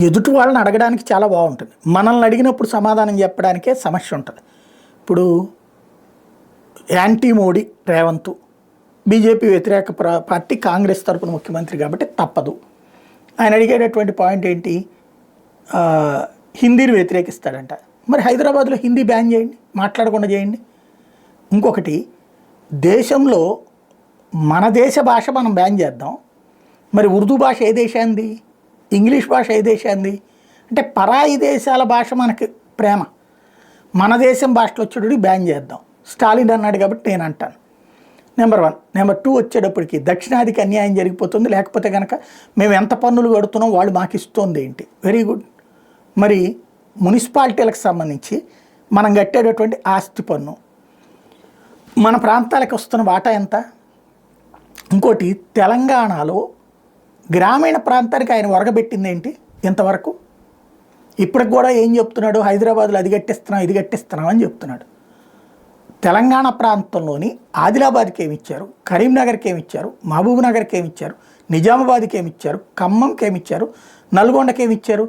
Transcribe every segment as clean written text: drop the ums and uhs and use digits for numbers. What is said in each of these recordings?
ఎదుటి వాళ్ళని అడగడానికి చాలా బాగుంటుంది. మనల్ని అడిగినప్పుడు సమాధానం చెప్పడానికే సమస్య ఉంటుంది. ఇప్పుడు యాంటీ మోడీ రేవంత్, బీజేపీ వ్యతిరేక పార్టీ కాంగ్రెస్ తరపున ముఖ్యమంత్రి కాబట్టి తప్పదు. ఆయన అడిగేటటువంటి పాయింట్ ఏంటి, హిందీని వ్యతిరేకిస్తాడంట. మరి హైదరాబాద్లో హిందీ బ్యాన్ చేయండి, మాట్లాడకుండా చేయండి. ఇంకొకటి, దేశంలో మన దేశ భాష మనం బ్యాన్ చేద్దాం, మరి ఉర్దూ భాష ఏ దేశాంది, ఇంగ్లీష్ భాష ఏ దేశాంది? అంటే పరాయి దేశాల భాష మనకి ప్రేమ, మన దేశం భాషలో వచ్చేటప్పుడు బ్యాన్ చేద్దాం. స్టాలిన్ అన్నాడు కాబట్టి నేను అంటాను. నెంబర్ 1. నెంబర్ 2 వచ్చేటప్పటికి దక్షిణాదికి అన్యాయం జరిగిపోతుంది, లేకపోతే కనుక మేము ఎంత పన్నులు కడుతున్నాం వాళ్ళు మాకు ఇస్తుంది ఏంటి? Very good. మరి మున్సిపాలిటీలకు సంబంధించి మనం కట్టేటటువంటి ఆస్తి పన్ను, మన ప్రాంతాలకు వస్తున్న వాటా ఎంత? ఇంకోటి, తెలంగాణలో గ్రామీణ ప్రాంతానికి ఆయన ఒరగబెట్టింది ఏంటి ఇంతవరకు? ఇప్పటికి కూడా ఏం చెప్తున్నాడు, హైదరాబాద్లో అది కట్టిస్తున్నాం ఇది కట్టిస్తున్నాం అని చెప్తున్నాడు. తెలంగాణ ప్రాంతంలోని ఆదిలాబాద్కి ఏమిచ్చారు, కరీంనగర్కి ఏమిచ్చారు, మహబూబ్ నగర్కి ఏమిచ్చారు, నిజామాబాద్కి ఏమిచ్చారు, ఖమ్మంకి ఏమిచ్చారు, నల్గొండకి ఏమిచ్చారు?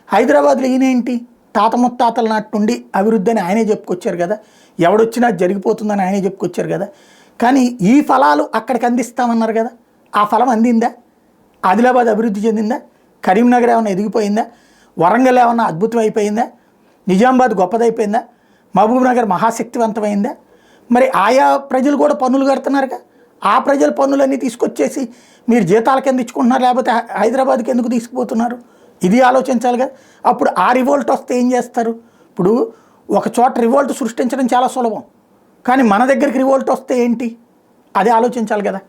హైదరాబాద్లో ఈయనేంటి, తాత ముత్తాతల నాటి నుండి అభివృద్ధి అని ఆయనే చెప్పుకొచ్చారు కదా, ఎవడొచ్చినా జరిగిపోతుందని ఆయనే చెప్పుకొచ్చారు కదా. కానీ ఈ ఫలాలు అక్కడికి అందిస్తామన్నారు కదా, ఆ ఫలం అందిందా? ఆదిలాబాద్ అభివృద్ధి చెందిందా? కరీంనగర్ ఏమన్నా ఎదిగిపోయిందా? వరంగల్ ఏమన్నా అద్భుతం అయిపోయిందా? నిజామాబాద్ గొప్పదైపోయిందా? మహబూబ్ నగర్ మహాశక్తివంతమైందా? మరి ఆయా ప్రజలు కూడా పన్నులు కడుతున్నారుగా, ఆ ప్రజల పన్నులన్నీ తీసుకొచ్చేసి మీరు జీతాల కింద ఇచ్చుకుంటున్నారు, లేకపోతే హైదరాబాద్కి ఎందుకు తీసుకుపోతున్నారు? ఇది ఆలోచించాలి కదా. అప్పుడు ఆ రివోల్ట్ వస్తే ఏం చేస్తారు? ఇప్పుడు ఒక చోట రివోల్ట్ సృష్టించడం చాలా సులభం, కానీ మన దగ్గరికి రివోల్ట్ వస్తే ఏంటి, అదే ఆలోచించాలి కదా.